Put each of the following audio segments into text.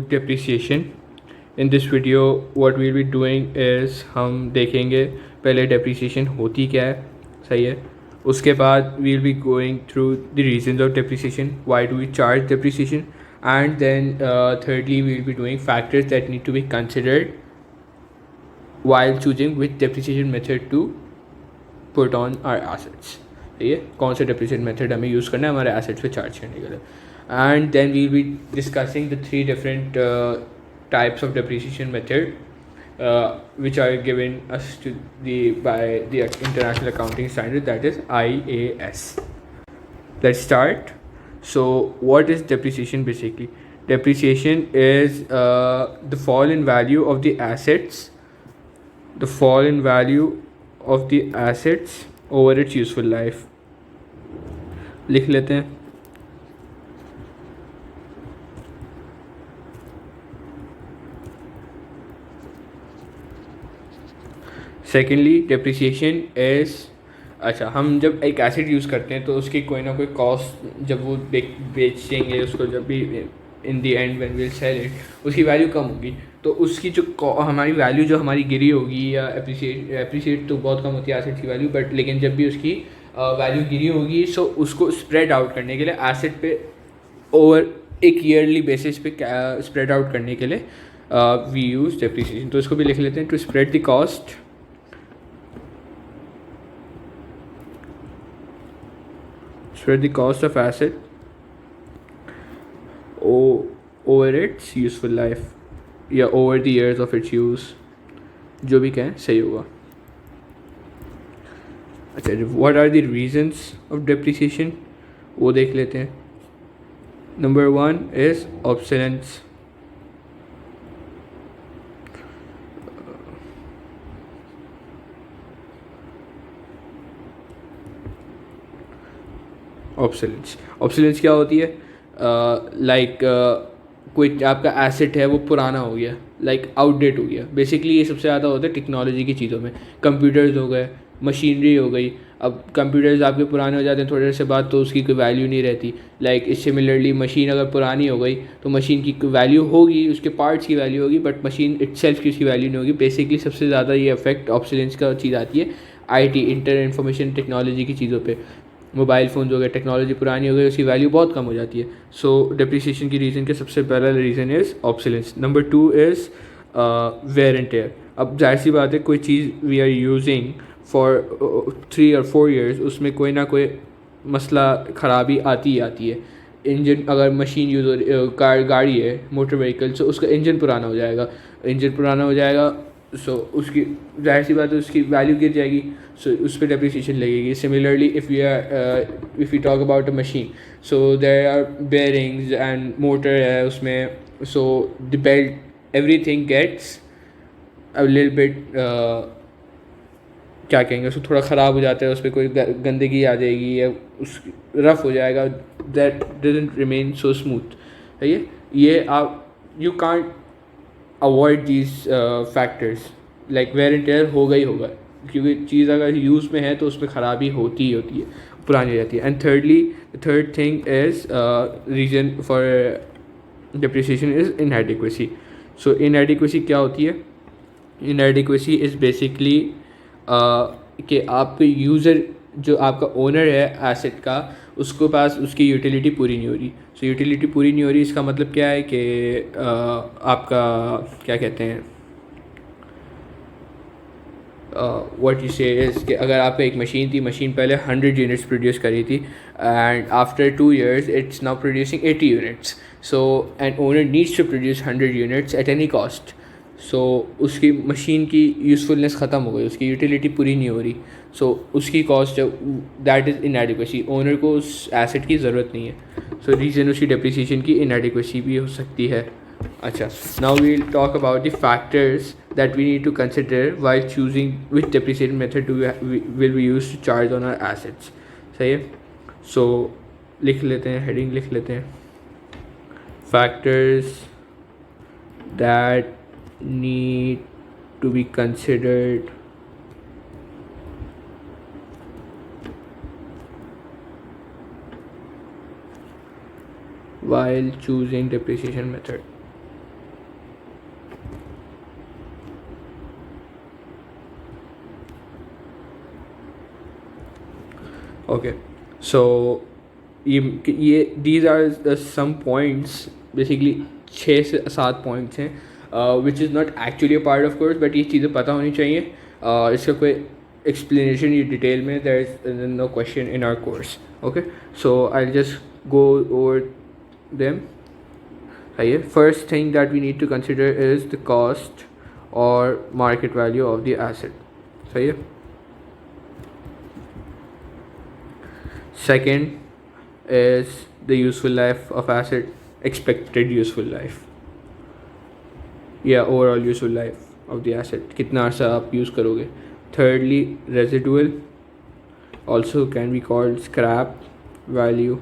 depreciation. In this video what we'll be doing is हम देखेंगे पहले depreciation होती क्या है, सही है. उसके बाद we'll be going through the reasons of depreciation, why do we charge depreciation, and then thirdly we'll be doing factors that need to be considered while choosing which depreciation method to put on our assets. ये कौन सा depreciation method हमें use करना है हमारे assets पे charge करने के लिए. And then we'll be discussing the three different types of depreciation method which are given us to by the International Accounting Standard, that is IAS. Let's start. So what is depreciation basically? Depreciation is the fall in value of the assets, over its useful life. लिख लेते हैं. Secondly depreciation is, अच्छा हम जब एक asset use करते हैं तो उसकी कोई ना कोई कॉस्ट जब वो बेचेंगे उसको, जब भी in the end when will sell it उसकी वैल्यू कम होगी, तो उसकी जो हमारी वैल्यू जो हमारी गिरी होगी या एप्रिसिएट तो बहुत कम होती है एसेट की वैल्यू, बट लेकिन जब भी उसकी वैल्यू गिरी होगी सो उसको स्प्रेड आउट करने के लिए एसेट पे ओवर एक ईयरली बेसिस पे स्प्रेड आउट करने के लिए वी यूज़ डेप्रिसिएशन. तो इसको भी लिख लेते हैं. To spread the cost of asset over its useful life या over the years of its use, जो भी कहें सही होगा. अच्छा, what are the reasons of depreciation वो देख लेते हैं. Number 1 is obsolescence. ऑब्सोलेंस क्या होती है? लाइक कोई आपका एसेट है वो पुराना हो गया, लाइक आउटडेट हो गया. बेसिकली ये सबसे ज़्यादा होता है टेक्नोलॉजी की चीज़ों में. कंप्यूटर्स हो गए, मशीनरी हो गई. अब कंप्यूटर्स आपके पुराने हो जाते हैं थोड़े से बाद तो उसकी कोई वैल्यू नहीं रहती. लाइक सिमिलरली मशीन अगर पुरानी हो गई तो मशीन की वैल्यू होगी, उसके पार्ट्स की वैल्यू होगी, बट मशीन इटसेल्फ की उसकी वैल्यू नहीं होगी. बेसिकली सबसे ज़्यादा ये इफेक्ट ऑब्सोलेंस का चीज़ आती है IT इंटर इंफॉर्मेशन टेक्नोलॉजी की चीज़ों पे. मोबाइल फ़ोन हो गए, टेक्नोलॉजी पुरानी हो गई, उसकी वैल्यू बहुत कम हो जाती है. सो डेप्रिसिएशन की रीज़न के सबसे पहला reason is obsolescence. Number 2 is wear and tear. अब जाहिर सी बात है कोई चीज़ वी आर यूजिंग फॉर 3 और 4 ईयर्स, उसमें कोई ना कोई मसला ख़राबी आती ही आती है. इंजन अगर मशीन यूज़ हो गाड़ी है, मोटर व्हीकल, सो उसका इंजन पुराना हो जाएगा सो उसकी जाहिर सी बात है उसकी वैल्यू गिर जाएगी. सो उस पर डेप्रिसिएशन लगेगी. Similarly if you talk about a machine, so there are bearings and motor है उसमें, सो the belt everything gets a little bit क्या कहेंगे उसको, थोड़ा ख़राब हो जाता है, उस पर कोई गंदगी आ जाएगी या उस रफ़ हो जाएगा. That doesn't remain so smooth. है ये आप you can't avoid these factors. Like wear and tear होगा ही होगा, क्योंकि चीज़ अगर यूज़ में है तो उसमें ख़राबी होती ही होती है, पुरानी रहती है. And third thing is reason for depreciation is inadequacy. So inadequacy क्या होती है? इनएडिक्वेसी इज़ बेसिकली कि आपके यूज़र जो आपका ओनर है एसेट का, उसको पास उसकी यूटिलिटी पूरी नहीं हो रही. सो यूटिलिटी पूरी नहीं हो रही इसका मतलब क्या है कि आपका क्या कहते हैं व्हाट यू से इज़ कि अगर आपका एक मशीन थी, मशीन पहले 100 यूनिट्स प्रोड्यूस करी थी and after 2 years it's now producing 80 units. So an owner needs to produce 100 units at any cost. So उसकी मशीन की यूज़फुलनेस ख़त्म हो गई, उसकी यूटिलिटी पूरी नहीं हो रही. सो उसकी cost that is inadequacy. Owner को उस एसेट की ज़रूरत नहीं है. सो रीज़न उसकी डेप्रिसिएशन की इनएडिक्वेसी भी हो सकती है. अच्छा, now we will talk about the factors that we need to consider while choosing which depreciation method will be used to charge on our assets. सही है. सो लिख लेते हैं, हेडिंग लिख लेते हैं. Factors that need to be considered while choosing depreciation method. Okay, so ये these are some points, basically 6 से 7 पॉइंट्स हैं which is not actually a part of course, but ये चीज़ें पता होनी चाहिए. इसका कोई एक्सप्लेनेशन ये डिटेल में there is no question in our course. Okay, so I just go over them. सही. First thing that we need to consider is the cost और market value of the asset. सही है. Second is the useful life of asset, expected useful life. Yeah, overall useful life of the asset. कितना अर्सा आप use करोगे. Thirdly, residual, also can be called scrap value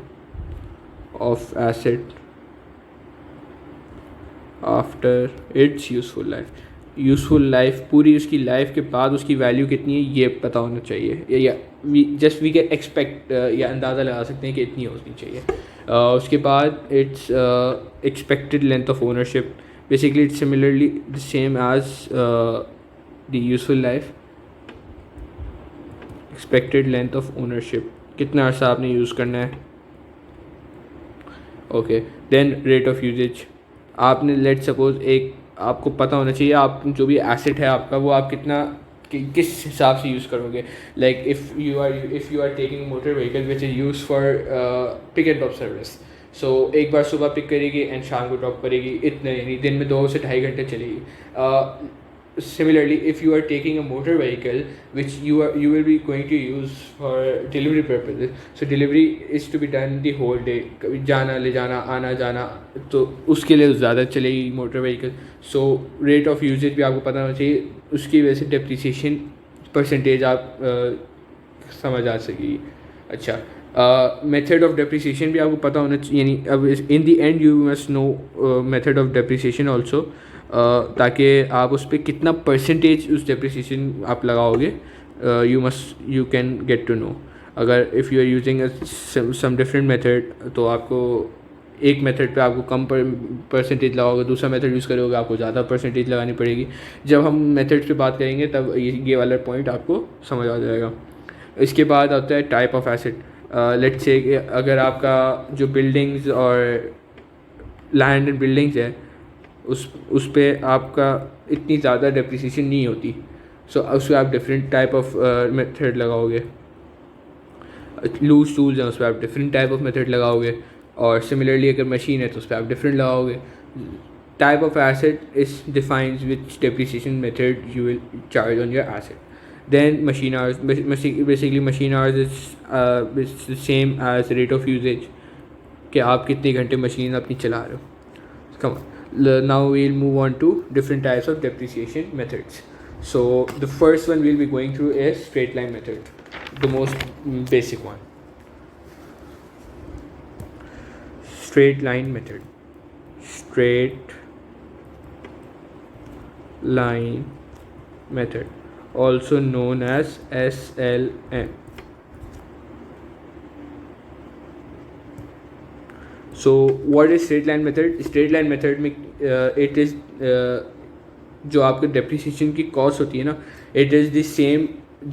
of asset after its useful life. Useful life, पूरी उसकी life के बाद उसकी value कितनी है ये पता होना चाहिए, या वी कैन एक्सपेक्ट या अंदाज़ा लगा सकते हैं कि इतनी होनी चाहिए. उसके बाद it's expected length of ownership. Basically it's similarly the same as the useful life. Expected length of ownership, कितना अर्सा आपने यूज़ करना है. Okay, then rate of usage. आपने लेट सपोज एक आपको पता होना चाहिए आप जो भी एसेट है आपका वो आप कितना किस हिसाब से यूज़ करोगे. Like if you are taking motor vehicle which is use for pick and drop service. So एक बार सुबह पिक करेगी एंड शाम को ड्रॉप करेगी, इतने यानी दिन में 2 से 2.5 घंटे चलेगी. Similarly, if you are taking a motor vehicle which you will be going to use for delivery purposes, so delivery is to be done the whole day, कभी जाना ले जाना आना जाना, तो उसके लिए ज़्यादा चलेगी motor vehicle. So rate of usage भी आपको पता होना चाहिए, उसकी वजह से डेप्रिसिएशन परसेंटेज आप समझ आ सकेगी. अच्छा, मेथड ऑफ डेप्रिसिएशन भी आपको पता होना चाहिए, यानी अब in the end you must know method of depreciation also, ताकि आप उस पर कितना परसेंटेज उस डेप्रिसिएशन आप लगाओगे you can get to know. अगर if you are using some different method तो आपको एक मेथड पे आपको कम परसेंटेज लगाओगे, दूसरा मेथड यूज़ करोगे आपको ज़्यादा परसेंटेज लगानी पड़ेगी. जब हम मेथड पे बात करेंगे तब ये वाला पॉइंट आपको समझ आ जाएगा. इसके बाद आता है type of asset. Let's say अगर आपका जो बिल्डिंग्स और लैंड एंड बिल्डिंग्स है उस पर आपका इतनी ज़्यादा डेप्रिसिएशन नहीं होती, सो उस पर आप डिफरेंट टाइप ऑफ मेथड लगाओगे. लूज टूल्स हैं उस पर आप डिफरेंट टाइप ऑफ मेथड लगाओगे, और सिमिलरली अगर मशीन है तो उस पर आप डिफरेंट लगाओगे. Type of asset is defines which depreciation method you will charge on your asset. Then machine hours. Basically machine hours is same as rate of usage, कि आप कितने घंटे मशीन अपनी चला रहे हो. कम now we'll move on to different types of depreciation methods. So the first one we'll be going through is straight line method, the most basic one. Straight line method. Straight line method, also known as SLM. So what is straight line method? Straight line method में it is जो आपके depreciation की cost होती है ना, it is the same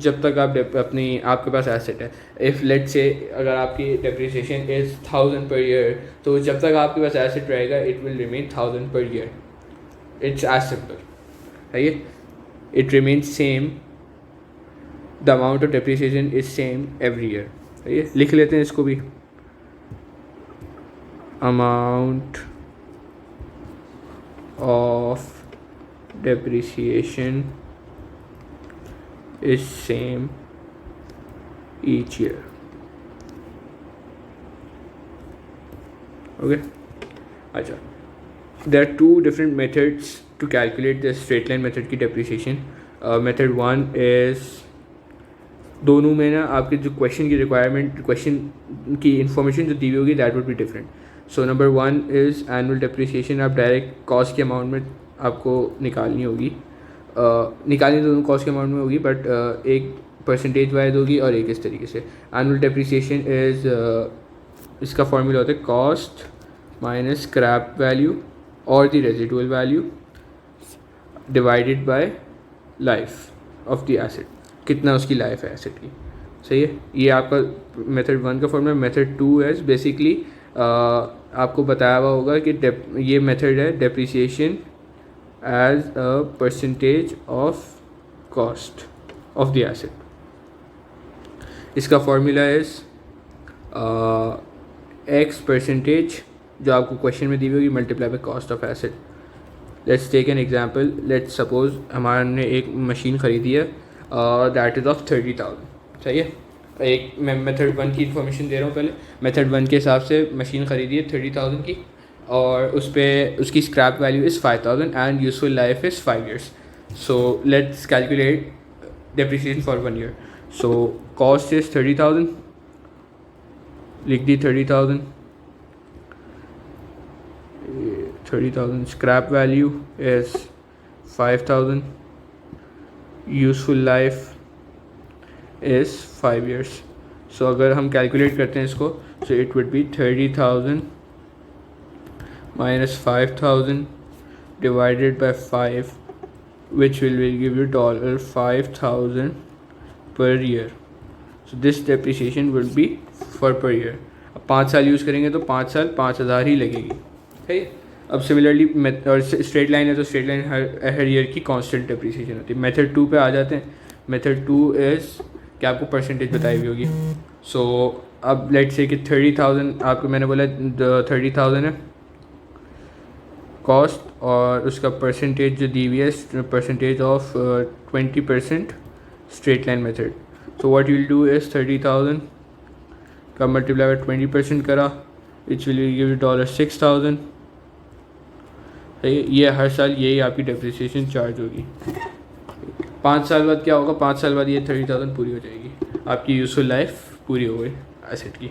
जब तक आप अपनी आपके पास एसेट है. इफ़ लेट से अगर आपकी डेप्रिसिएशन इज़ 1000 पर ईयर, तो जब तक आपके पास एसेट रहेगा इट विल रिमेन 1000 पर ईयर. इट्स एज सिंपल है ये. It remains same, the amount of depreciation is same every year. है ये. लिख लेते हैं इसको भी. Amount of depreciation is same each year. Okay. अच्छा, there are two different methods to calculate the straight line method की depreciation. Method 1 is, दोनों में ना आपके जो क्वेश्चन की रिक्वायरमेंट, क्वेश्चन की इंफॉर्मेशन जो दी हुई होगी that would be different. So number 1 is annual depreciation. आप डायरेक्ट कॉस्ट के अमाउंट में आपको निकालनी होगी. निकालनी दोनों कॉस्ट के अमाउंट में होगी, बट एक परसेंटेज वाइज होगी और एक इस तरीके से. एनुअल डेप्रिसिएशन इज़, इसका फॉर्मूला होता है कॉस्ट माइनस स्क्रैप वैल्यू और the residual value divided by life of the asset. कितना उसकी लाइफ है एसेट की. सही है, ये आपका मेथड 1 का फॉर्मूला। मेथड 2 इज़ बेसिकली आपको बताया हुआ होगा कि ये मेथड है depreciation as a percentage of cost of the asset. इसका फॉर्मूला इज़ एक्स परसेंटेज जो आपको क्वेश्चन में दी हुई होगी multiply by cost of asset. Let's take an example, let's suppose हमने एक मशीन ख़रीदी है दैट इज़ ऑफ 30,000। सही है, एक मैं मेथड 1 की इन्फॉर्मेशन दे रहा हूँ। पहले मेथड 1 के हिसाब से मशीन ख़रीदी है 30,000 की, और उस पर उसकी scrap value is 5,000 and useful life is 5 years। So let's calculate depreciation for 1 year। So cost is 30,000, लिख दी 30,000, 30,000, scrap value is 5,000, useful life is 5 years। so अगर हम कैलकुलेट करते हैं इसको, so it would be 30,000 minus 5,000 divided by 5, which will give you $5,000 per year। so this depreciation would be for per year। अब 5 साल use करेंगे तो 5 साल 5,000 ही लगेगी, ठीक है। अब सिमिलरली और स्ट्रेट लाइन है तो स्ट्रेट लाइन हर ईयर की कांस्टेंट डेप्रिसिएशन होती है। मेथड 2 पे आ जाते हैं। मेथड 2 इज़ कि आपको परसेंटेज बताई हुई होगी। सो अब लेट्स से कि 30,000 आपको मैंने बोला 30,000 है कॉस्ट, और उसका परसेंटेज जो दी हुई है percentage of 20% straight line method. So what you will do is 30,000 का मल्टीप्लाई बाय 20% करा, विच विल गिव यू $6,000। ये हर साल यही आपकी डेप्रिसिएशन चार्ज होगी। 5 साल बाद क्या होगा, 5 साल बाद ये 30,000 पूरी हो जाएगी, आपकी यूजफुल लाइफ पूरी हो गई एसेट की।